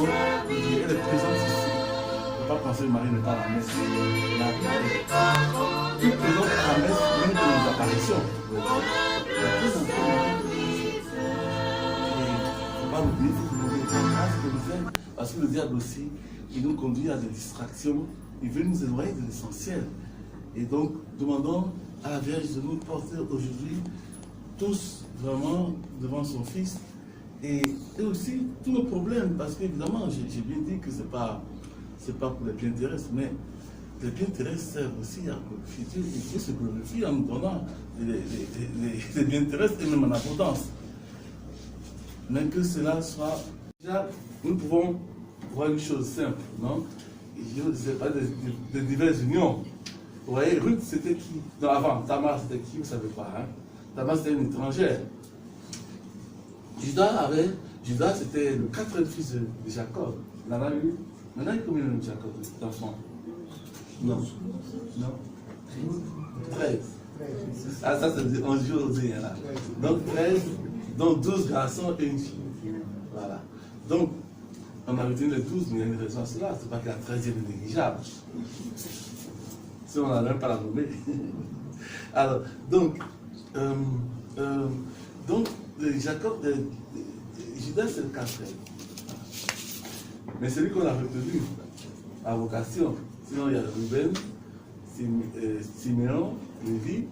Donc, elle est présente ici. On ne peut pas penser que Marie n'est pas à la messe. Elle est présente à la messe, même dans les apparitions. Il ne faut pas l'oublier, il faut demander grâce de nous faire, parce que le diable aussi, il nous conduit à des distractions, il veut nous éloigner de l'essentiel. Et donc, demandons à la Vierge de nous porter aujourd'hui tous vraiment devant son Fils et aussi tous nos problèmes, parce qu'évidemment, j'ai bien dit que ce n'est pas pour les biens terrestres, mais les biens terrestres servent aussi à glorifier Dieu, et Dieu se glorifie en nous donnant les biens terrestres et même en abondance. Mais que cela soit... Déjà, nous pouvons voir une chose simple, non? C'est pas des diverses unions. Vous voyez, Ruth, c'était qui? Non, avant, Tamar, c'était qui? Vous ne savez pas, hein? Tamar, c'était une étrangère. Judas, c'était le quatrième fils de Jacob. Il en a eu. Maintenant, il y a combien de Jacob d'enfants? Non. Non. 13. Ah, ça, c'est 11 jours aussi, là. Donc 13, donc 12 garçons et une fille. Voilà. Donc, on a retenu les 12, mais il y a une raison à cela. C'est pas que la 13e est négligeable. Si on n'a même pas la nommer. Alors, donc, Jacob, Judas, c'est le quatrième. Mais celui qu'on a retenu, à vocation. Sinon, il y a Ruben, Siméon, Lévi,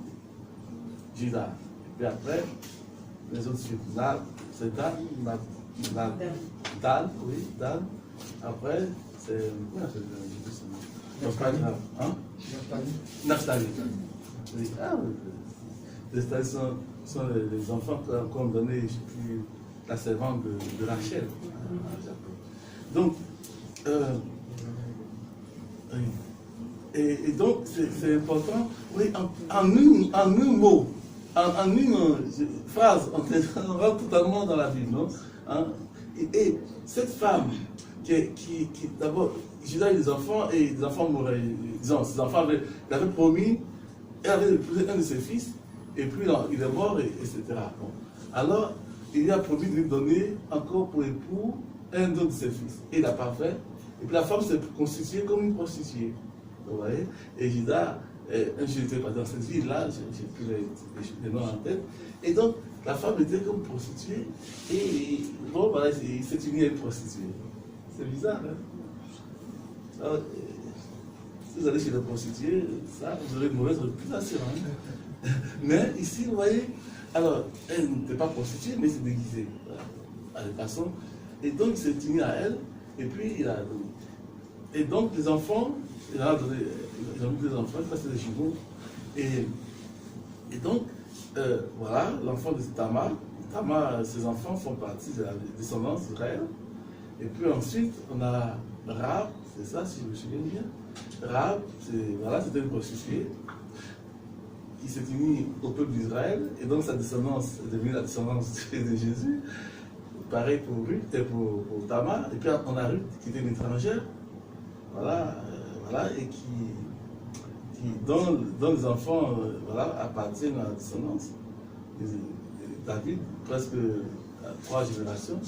Judas. Et puis après, les autres suivent. C'est Dan, oui, Dan. Après, c'est. Comment on appelle ça? Hein? Naphtali. Oui. Ah, les Naphtali sont les enfants qu'on donnait, je ne sais plus, la servante de Rachel. Donc, et donc, c'est important, oui, en un mot, en une phrase, on rentre totalement dans la Bible, non? Hein? Et cette femme qui d'abord, Judas a eu des enfants et les enfants mouraient, disons, ses enfants il avait promis, elle avait épousé un de ses fils, et puis il est mort, etc. Bon. Alors, il lui a promis de lui donner encore pour époux un autre de ses fils. Et il n'a pas fait. Et puis la femme s'est constituée comme une prostituée. Vous voyez? Et Judas, un jour, j'étais dans cette ville-là, j'ai plus les noms en tête. Et donc, la femme était comme prostituée. Et bon, voilà, il s'est uni à une prostituée. C'est bizarre, hein? Alors, si vous allez chez les prostituées, ça, vous aurez une mauvaise réputation. Hein? Mais ici, vous voyez, alors, elle n'était pas prostituée, mais c'est déguisée. À la façon. Et donc, il s'est uni à elle, et puis il a donné. Et donc, les enfants, il a donné, ils ont eu des enfants, ça c'est des jumeaux. Et donc, voilà, l'enfant de Tamar. Tamar, ses enfants font partie de la descendance d'Israël. Et puis ensuite, on a Rahab, c'est ça, si je me souviens bien. Rahab, voilà, c'était une prostituée. Il s'est uni au peuple d'Israël, et donc sa descendance est devenue la descendance de Jésus. Pareil pour Ruth et pour Tamar. Et puis on a Ruth qui était une étrangère, voilà, et dont les enfants appartiennent à la descendance de David, presque à 3 générations.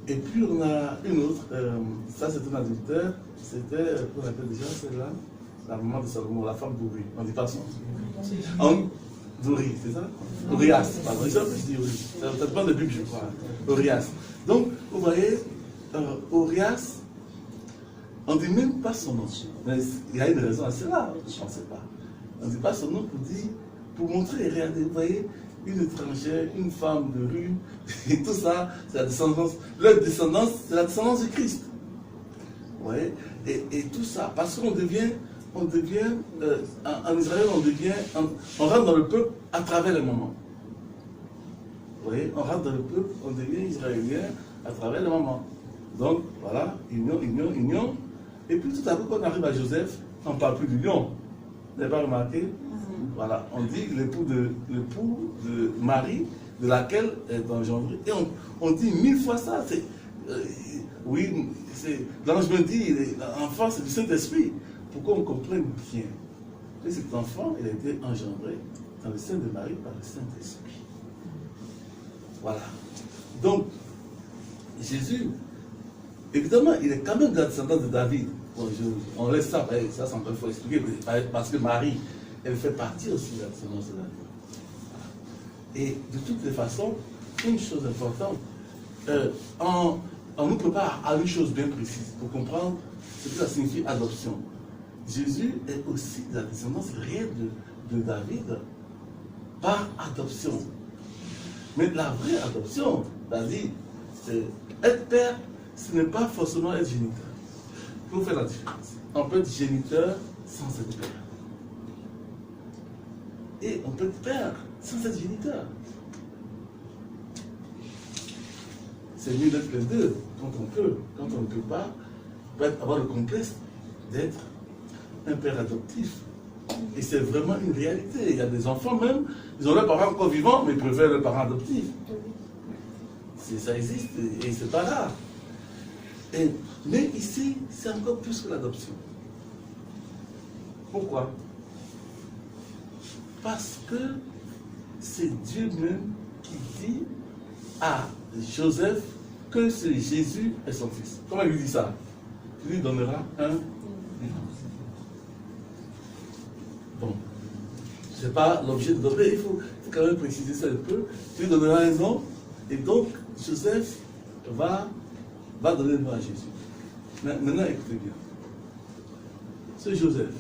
Et puis on a une autre, ça c'est un adultère, c'était, qu'on appelle déjà celle-là, la maman de Salomon, la femme d'Uri, on ne dit pas son nom. D'Uri, c'est ça? Urias, pardon, je dis Uri, ça dépend de Bible, je crois. Urias. Donc, vous voyez, Urias, on ne dit même pas son nom. Mais il y a une raison à cela, je ne pensais pas. On ne dit pas son nom pour montrer, regardez, vous voyez, une étrangère, une femme de rue, et tout ça, c'est la descendance. Leur descendance, c'est la descendance du Christ. Vous voyez? Et tout ça, parce qu'on devient, en Israël, on rentre dans le peuple à travers les moments. Vous voyez? On rentre dans le peuple, on devient israélien à travers les moments. Donc, voilà, union. Et puis tout à coup, quand on arrive à Joseph, on ne parle plus d'union. Vous n'avez pas remarqué? Voilà, on dit l'époux de Marie, de laquelle est engendré. Et on dit 1000 fois ça. Oui, l'ange me dit, l'enfant c'est du Saint-Esprit. Pourquoi on comprenne bien que cet enfant, il a été engendré dans le sein de Marie par le Saint-Esprit. Voilà. Donc, Jésus, évidemment, il est quand même descendant de David. Bon, on laisse ça, ça c'est encore il faut expliquer, parce que Marie, elle fait partie aussi de la descendance de David. Et de toutes les façons, une chose importante, on nous prépare à une chose bien précise pour comprendre ce que ça signifie adoption. Jésus est aussi de la descendance réelle de David par adoption. Mais la vraie adoption, c'est-à-dire, être père, ce n'est pas forcément être géniteur. Il faut faire la différence. On peut être géniteur sans être père. Et on peut être père sans être géniteur. C'est mieux d'être les deux quand on peut. Quand on ne peut pas, on peut avoir le complexe d'être un père adoptif. Et c'est vraiment une réalité. Il y a des enfants même, ils ont leurs parents encore vivants, mais ils préfèrent leurs parents adoptifs. Ça existe et c'est pas rare. Mais ici, c'est encore plus que l'adoption. Pourquoi? Parce que c'est Dieu même qui dit à Joseph que c'est Jésus est son fils. Comment il lui dit ça? Il lui donnera un. Bon, ce n'est pas l'objet de donner, il faut quand même préciser ça un peu. Tu lui donneras un nom, et donc Joseph va donner le nom à Jésus. Maintenant, écoutez bien. Ce Joseph,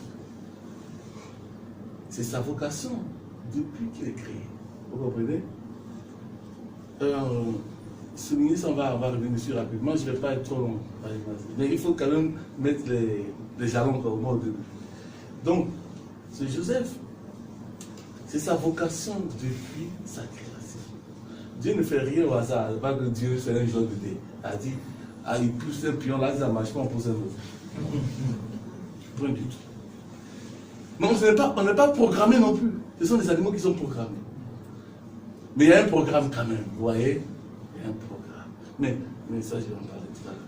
c'est sa vocation depuis qu'il est créé. Vous comprenez? Souligner ça, on va revenir dessus rapidement, je ne vais pas être trop long. Mais il faut quand même mettre les jalons au moins au début. Donc, ce Joseph, c'est sa vocation depuis sa création. Dieu ne fait rien au hasard, pas que Dieu fait un genre de dé. Il pousse un pion là, ça ne marche pas, on pousse un autre. Point du tout. Non, on n'est pas programmé non plus. Ce sont des animaux qui sont programmés. Mais il y a un programme quand même, vous voyez? Il y a un programme. Mais ça, je vais en parler tout à l'heure.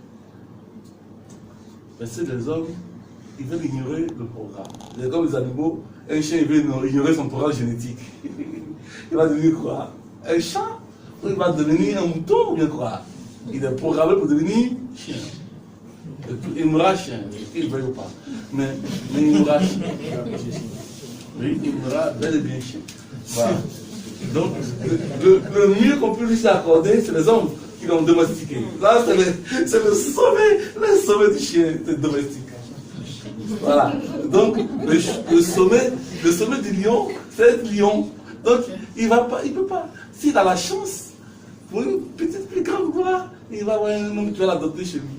Parce que les hommes, ils veulent ignorer le programme. C'est comme les animaux, un chien, il veut ignorer son programme génétique. Il va devenir quoi? Un chat? Ou il va devenir un mouton ou bien quoi? Il est programmé pour devenir chien. Il mourra chien, il ne veut pas. Mais il mourra chien. Oui, il mourra bel et bien chien. Voilà. Donc, le mieux qu'on peut lui accorder, c'est les hommes qui l'ont domestiqué. Là, c'est le sommet du chien domestique. Voilà. Donc, le sommet du lion, c'est être lion. Donc, il ne peut pas. S'il a la chance, pour une petite plus grande gloire, il va avoir un homme qui va l'adopter chez lui.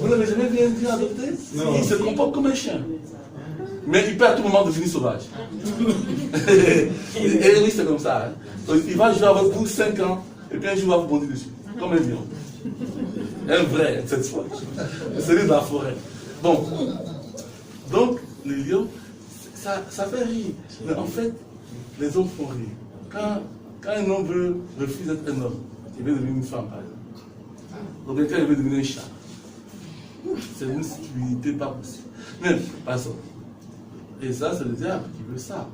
Vous n'avez jamais bien adopté? Il se comporte comme un chien. Mais il peut à tout moment devenir sauvage. Et oui, c'est comme ça. Hein. Donc, il va jouer avec vous 5 ans, et puis un jour, il va vous bondir dessus. Comme un lion. Un vrai, cette fois. Celui de la forêt. Bon. Donc, les lions, ça fait rire. Mais en fait, les hommes font rire. Quand un homme refuse d'être un homme, il veut devenir une femme, par exemple. Donc, quelqu'un veut devenir un chat. C'est une stupidité pas possible. Mais, passons. Et ça, c'est le diable qui veut ça.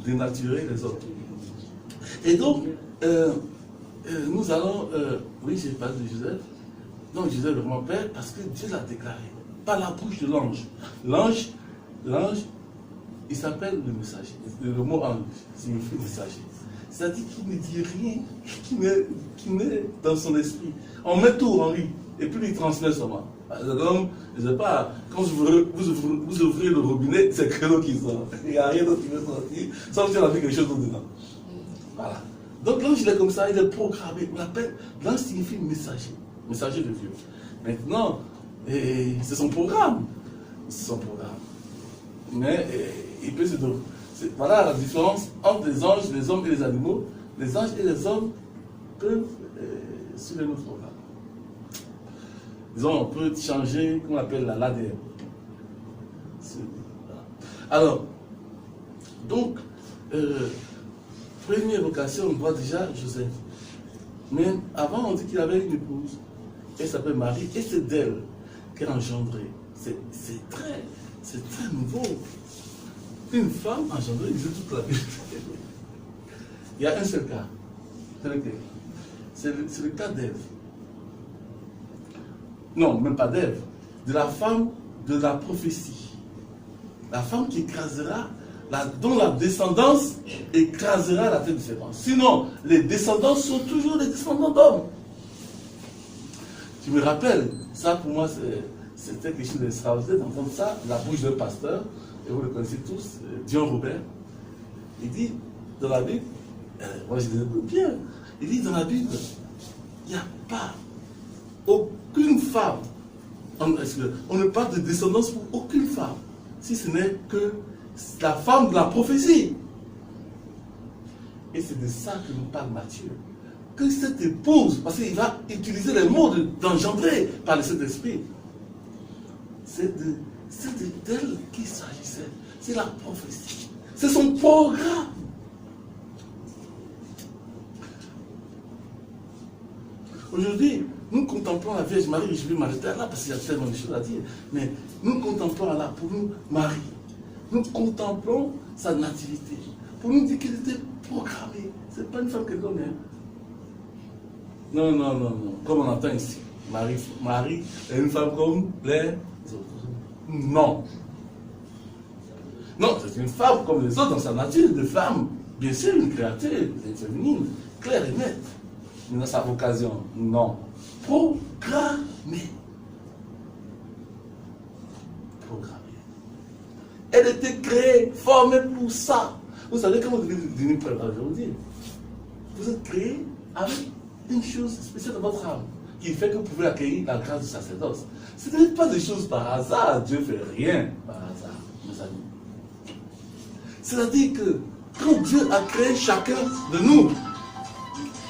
Dénaturer les autres. Et donc, nous allons... oui, j'ai parlé de Joseph. Donc, Joseph est vraiment père parce que Dieu l'a déclaré. Par la bouche de l'ange. L'ange, il s'appelle le messager. Le mot ange signifie messager. C'est-à-dire qu'il ne dit rien qui n'est dans son esprit. On met tout en lui. Et puis il transmet seulement. Donc, je ne sais pas, quand vous ouvrez le robinet, c'est que l'eau qui sort. Il n'y a rien d'autre qui veut sortir, sauf si on a mis quelque chose dedans. Voilà. Donc l'ange, il est comme ça, il est programmé. On l'appelle, l'ange signifie messager, messager de Dieu. Maintenant, c'est son programme. C'est son programme. Mais il peut se donner. Voilà la différence entre les anges, les hommes et les animaux. Les anges et les hommes peuvent suivre notre programme. Disons, on peut changer, qu'on appelle l'ADN. Alors, donc, première vocation, on voit déjà Joseph. Mais avant, on dit qu'il avait une épouse. Elle s'appelle Marie, et c'est d'elle qu'elle a engendré. C'est très nouveau. Une femme engendrée, il dit toute la vie. Il y a un seul cas. C'est le cas d'Ève. Non, même pas d'Ève. De la femme de la prophétie. La femme qui écrasera, dont la descendance écrasera la tête du serpent. Sinon, les descendants sont toujours les descendants d'hommes. Tu me rappelles, ça pour moi, c'était quelque chose d'extraordinaire d'entendre ça, la bouche d'un pasteur, et vous le connaissez tous, Dion Robert. Il dit dans la Bible, moi je les écoute bien, il dit dans la Bible, il n'y a pas aucune femme, on ne parle de descendance pour aucune femme, si ce n'est que la femme de la prophétie. Et c'est de ça que nous parle Matthieu. Que cette épouse, parce qu'il va utiliser les mots d'engendrer par le Saint-Esprit, c'est d'elle qu'il s'agissait. C'est la prophétie. C'est son programme. Aujourd'hui, nous contemplons la Vierge Marie, je vais m'arrêter là parce qu'il y a tellement de choses à dire, mais nous contemplons Allah pour nous Marie. Nous contemplons sa nativité. Pour nous dire qu'elle était programmée. Ce n'est pas une femme qu'elle connaît. Non, non, non, non. Comme on entend ici. Marie est une femme comme les autres. Non. Non, c'est une femme comme les autres dans sa nature de femme. Bien sûr, une créature féminine, claire et nette. Mais dans sa vocation, non. Programmée. Programmée. Elle était créée, formée pour ça. Vous savez comment vous devez prêtre, je vais vous dire. Vous êtes créé avec une chose spéciale dans votre âme qui fait que vous pouvez accueillir la grâce du sacerdoce. Ce n'est pas des choses par hasard. Dieu ne fait rien par hasard, mes amis. C'est-à-dire que quand Dieu a créé chacun de nous,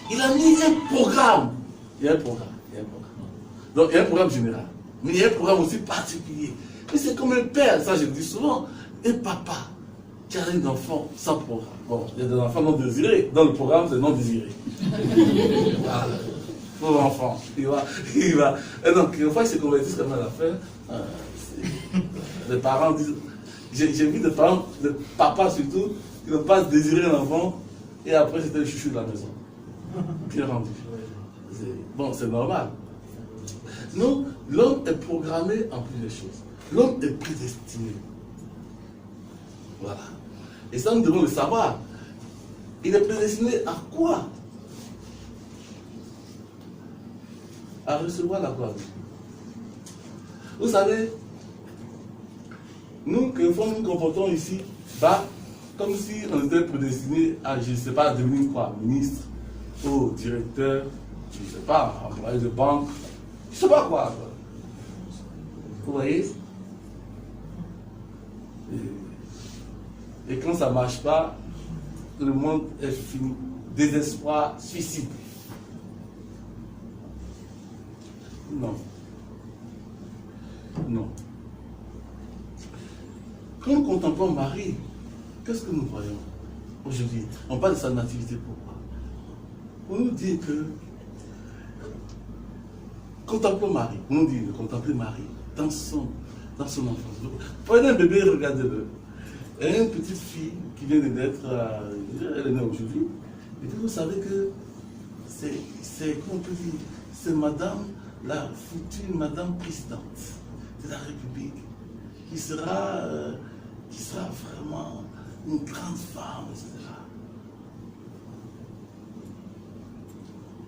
il a mis un programme. Il y a un programme. Donc il y a un programme général. Mais il y a un programme aussi particulier. Et c'est comme un père, ça je le dis souvent, un papa qui a un enfant sans programme. Bon, il y a des enfants non désirés. Dans le programme, c'est non désiré. Voilà. Pauvre enfant. Il va. Et donc, une fois qu'ils se convertissent comme à la fin, les parents disent. J'ai vu des parents, des papas surtout, qui n'ont pas désiré un enfant, et après c'était le chouchou de la maison. Qui est rendu. Bon, c'est normal. Non, l'homme est programmé en plusieurs choses. L'homme est prédestiné. Voilà. Et ça, nous devons le savoir. Il est prédestiné à quoi? À recevoir la gloire de Dieu. Vous savez, nous, quelquefois, nous nous comportons ici, comme si on était prédestiné à, je ne sais pas, devenir quoi, ministre, ou directeur, je ne sais pas, employé de banque, je ne sais pas quoi. Vous voyez? Et quand ça ne marche pas, le monde est fini. Désespoir, suicide. Non. Non. Quand nous contemplons Marie, qu'est-ce que nous voyons aujourd'hui? On parle de sa nativité, pourquoi? Pour nous dire que contemplons Marie, pour nous dire de contempler Marie dans son enfance. Prenez un bébé, regardez-le. Et une petite fille qui vient de naître, elle est née aujourd'hui. Et puis vous savez que comment on peut dire, c'est madame, la future madame présidente de la République, qui sera vraiment une grande femme, etc.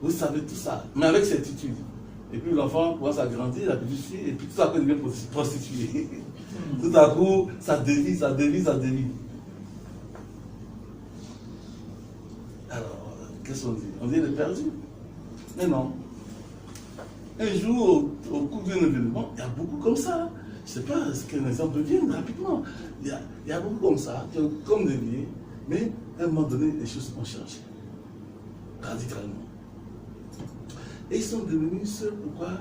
Vous savez tout ça, mais avec certitude. Et puis l'enfant commence à grandir, la petite fille, et puis tout à coup, elle devient prostituée. Tout à coup, ça dévie. Alors, qu'est-ce qu'on dit? On dit qu'elle est perdue. Mais non. Un jour, au cours d'un événement, il y a beaucoup comme ça. Je ne sais pas ce qu'un exemple vienne rapidement. Il y a beaucoup comme ça, qui ont comme dévié, mais à un moment donné, les choses ont changé. Radicalement. Et ils sont devenus ce pourquoi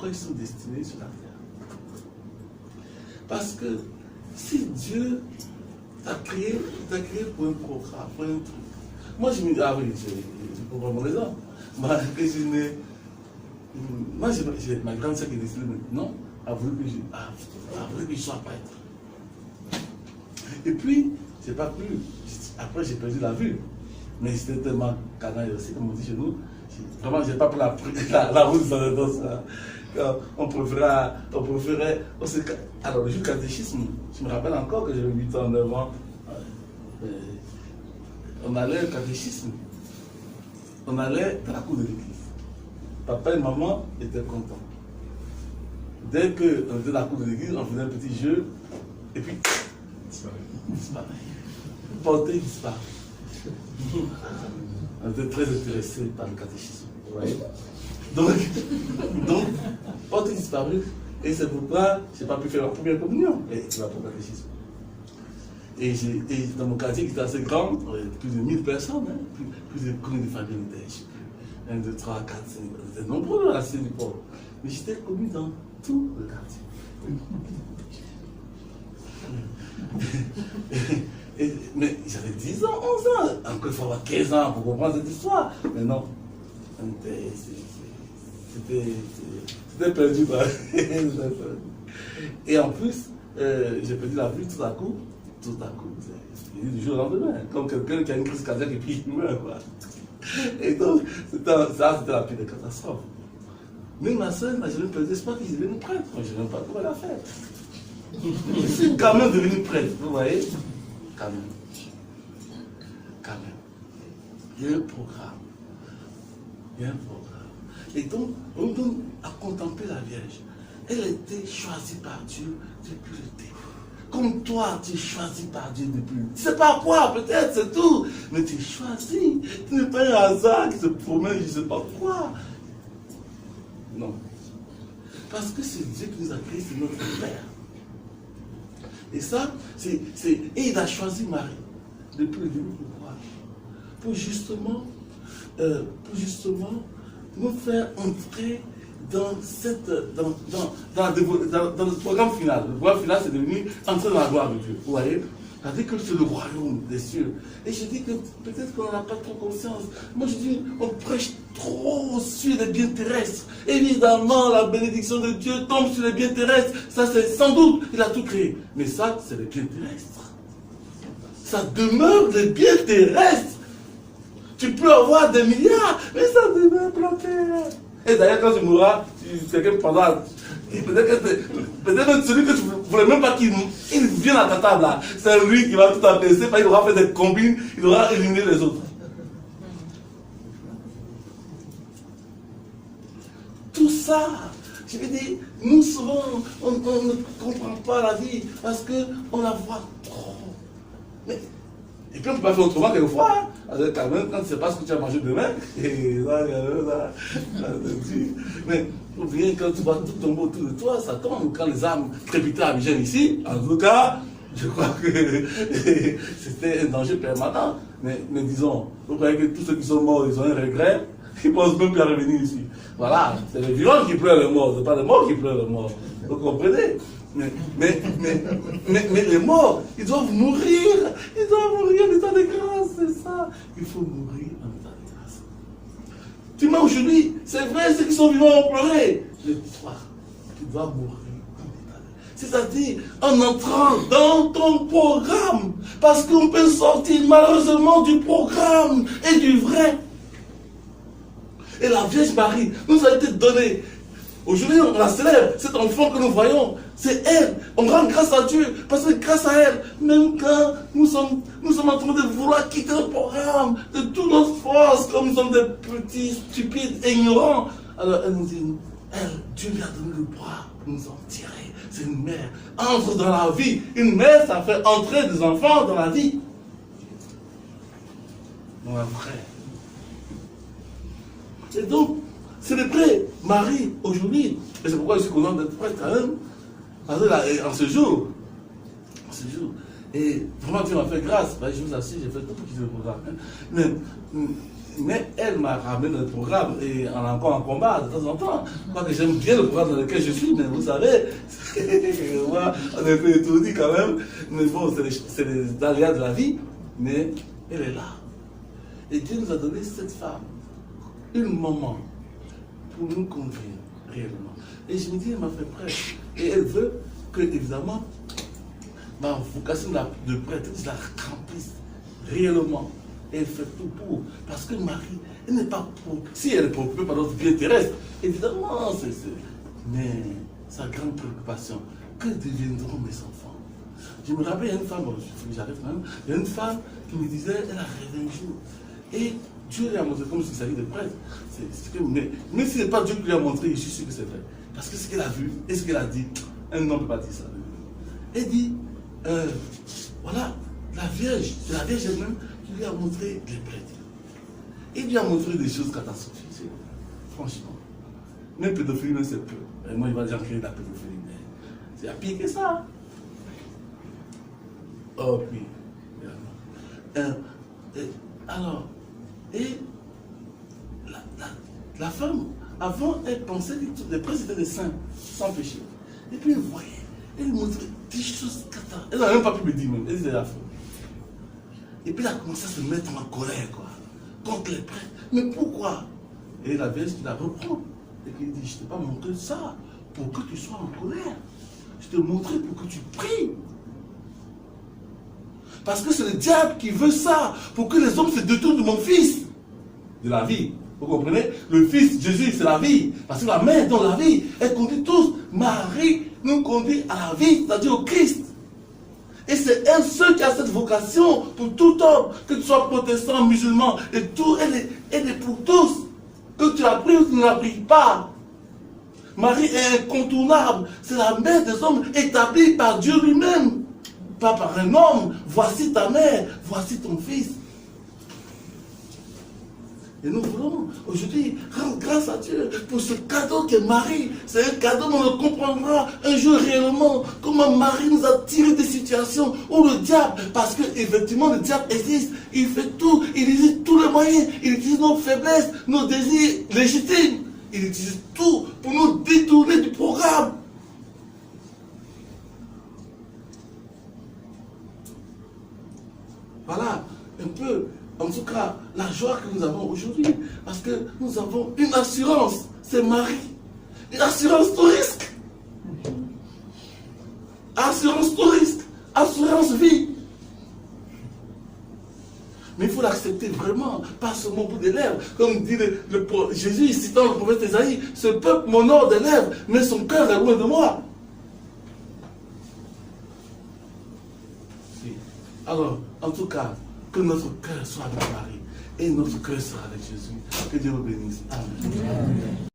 ils sont destinés sur la terre. Parce que si Dieu t'a créé pour un programme, pour un truc. Moi, je me dis, ah oui, je comprends mon raison. Moi, j'ai ma grande sœur qui est décédée maintenant, a voulu que je sois prêtre. Et puis, j'ai pas pu. Après, j'ai perdu la vue. Mais c'était tellement canaille aussi, comme on dit chez nous. Vraiment, je n'ai pas pris la route dans ça. On préférait. Alors, le jour du catéchisme, je me rappelle encore que j'avais 8 ans, 9 ans. On allait au catéchisme. On allait dans la cour de l'église. Papa et maman étaient contents. Dès qu'on était dans la cour de l'église, on faisait un petit jeu. Et puis, disparaît. Portée disparaît. On était très intéressés par le catéchisme. Vous voyez? Donc, portée disparue. Et c'est pourquoi je n'ai pas pu faire la première communion. Et c'est la première catéchisme. Et dans mon quartier qui était assez grand, plus de 1000 personnes, hein, plus de combien de familles on était, je ne sais plus. 1, 2, 3, 4, 5, on était nombreux dans la cité du port. Mais j'étais connu dans tout le quartier. Mais j'avais 10 ans, 11 ans, encore il faut avoir 15 ans pour comprendre cette histoire. Mais non, c'était perdu. Et en plus, j'ai perdu la vue tout à coup, du jour au lendemain, comme quelqu'un qui a une crise cardiaque et puis il meurt. Quoi. Et donc, ça c'était la pire des catastrophes. Mais ma soeur n'a jamais perdu l'espoir qu'il devienne prêtre. Moi, je ne sais même pas comment elle a fait. Je suis quand même devenu prêtre, vous voyez? Quand même. Il y a un programme. Et donc, on donne à contempler la Vierge. Elle a été choisie par Dieu depuis le début. Comme toi, tu es choisi par Dieu depuis. Tu ne sais pas quoi, peut-être, c'est tout. Mais tu es choisi. Tu n'es pas un hasard qui se promène, je ne sais pas quoi. Non. Parce que c'est Dieu qui nous a créés, c'est notre Père. Et ça, et il a choisi Marie depuis le début. Pourquoi? Pour justement nous faire entrer dans le programme final. Le programme final, c'est devenu entrer dans la gloire de Dieu. Vous voyez? C'est-à-dire que c'est le royaume des cieux. Et je dis que peut-être qu'on n'en a pas trop conscience. Moi, je dis, on prêche trop sur les biens terrestres. Évidemment, la bénédiction de Dieu tombe sur les biens terrestres. Ça, c'est sans doute, il a tout créé. Mais ça, c'est les biens terrestres. Ça demeure des biens terrestres. Tu peux avoir des milliards, mais ça demeure planté. Et d'ailleurs, quand tu mourras, quelqu'un prendra. Peut-être même celui que tu ne voulais même pas qu'il vienne à ta table là. C'est lui qui va tout apaiser, parce qu'il aura fait des combines, il aura éliminé les autres. Tout ça, je veux dire, nous souvent, on ne comprend pas la vie parce qu'on la voit trop. Mais, et puis on ne peut pas faire autrement quelquefois. Hein. Quand même, quand tu ne sais pas ce que tu as mangé demain, et là, mais bien, quand tu vois tout tomber autour de toi, ça tombe. Quand les âmes trépitaient à Abidjan ici, en tout cas, je crois que c'était un danger permanent. Mais disons, vous croyez que tous ceux qui sont morts, ils ont un regret, ils ne pensent même plus à revenir ici. Voilà, c'est les vivants qui pleurent les morts, ce n'est pas les morts qui pleurent les morts. Vous comprenez? Mais les morts, ils doivent mourir. Ils doivent mourir en état de grâce, c'est ça. Il faut mourir en état de grâce. Tu m'as aujourd'hui, c'est vrai, ceux qui sont vivants ont pleuré. Mais toi, tu dois mourir en état de grâce. C'est-à-dire en entrant dans ton programme. Parce qu'on peut sortir malheureusement du programme et du vrai. Et la Vierge Marie nous a été donnée. Aujourd'hui, on la célèbre, cet enfant que nous voyons, c'est elle. On rend grâce à Dieu, parce que grâce à elle, même quand nous sommes en train de vouloir quitter le programme, de toute notre force, comme nous sommes des petits, stupides, ignorants, alors elle nous dit, Dieu lui a donné le bras pour nous en tirer. C'est une mère. Entre dans la vie. Une mère, ça fait entrer des enfants dans la vie. Dans la vraie. Et donc, célébrer Marie aujourd'hui, et c'est pourquoi je suis content d'être prêtre quand même, en ce jour. Et vraiment, Dieu m'a fait grâce. Je vous assure, j'ai fait tout pour quitter le programme. Mais elle m'a ramené le programme et on est encore en combat de temps en temps. Moi, que j'aime bien le programme dans lequel je suis, mais vous savez, moi, on est un peu étourdi quand même. Mais bon, c'est les aléas de la vie. Mais elle est là. Et Dieu nous a donné cette femme, une maman, pour nous conduire réellement. Et je me dis, elle m'a fait prêtre. Et elle veut que, évidemment, ma vocation de prêtre, je la remplisse réellement. et elle fait tout pour. Parce que Marie, elle n'est pas préoccupée. Si elle est préoccupée par notre vie terrestre, évidemment, mais sa grande préoccupation, que deviendront mes enfants? Je me rappelle, il y a une femme, j'arrive quand même, il y a une femme qui me disait, elle a rêvé un jour. Et Dieu lui a montré, comme s'il s'agit de prêtre. Mais si ce n'est pas Dieu qui lui a montré, je suis sûr que c'est vrai. Parce que ce qu'elle a vu et ce qu'elle a dit, un homme ne peut pas dire ça. Elle dit, voilà, la Vierge, c'est la Vierge elle-même qui lui a montré les prêtres. Il lui a montré des choses catastrophiques, franchement. Même pédophilie, même c'est peu. Et moi, il va dire créer de la pédophilie, mais c'est pire que ça. Oh, puis. Alors, et la femme, avant, elle pensait que les prêtres étaient des saints, sans péché. Et puis elle voyait, elle lui montrait des choses catastrophiques. Elle n'a même pas pu me dire, même. Elle disait la faute. Et puis elle a commencé à se mettre en colère, quoi, contre les prêtres. Mais pourquoi? Et la Vierge qui la reprend. Et qui dit, je ne t'ai pas montré ça pour que tu sois en colère. Je t'ai montré pour que tu pries. Parce que c'est le diable qui veut ça, pour que les hommes se détournent de mon fils, de la vie. Vous comprenez? Le fils, Jésus, c'est la vie. Parce que la mère dans la vie, elle conduit tous. Marie nous conduit à la vie, c'est-à-dire au Christ. Et c'est elle seule qui a cette vocation pour tout homme, que tu sois protestant, musulman, et tout, elle est pour tous. Que tu la pries ou tu ne la pries pas. Marie est incontournable. C'est la mère des hommes établie par Dieu lui-même. Pas par un homme. Voici ta mère, voici ton fils. Et nous voulons aujourd'hui rendre grâce à Dieu pour ce cadeau qu'est Marie. C'est un cadeau dont on comprendra un jour réellement comment Marie nous a tiré des situations où le diable, parce qu'effectivement le diable existe, il fait tout, il utilise tous les moyens, il utilise nos faiblesses, nos désirs légitimes, il utilise tout pour nous détourner du programme. Voilà un peu. En tout cas, la joie que nous avons aujourd'hui, parce que nous avons une assurance, c'est Marie. Une assurance tout risque. Assurance tout risque. Assurance vie. Mais il faut l'accepter vraiment, pas seulement au bout des lèvres. Comme dit Jésus, citant le prophète Ésaïe, ce peuple m'honore des lèvres, mais son cœur est loin de moi. Alors, en tout cas, que notre cœur soit avec Marie et notre cœur sera avec Jésus. Que Dieu vous bénisse. Amen. Amen.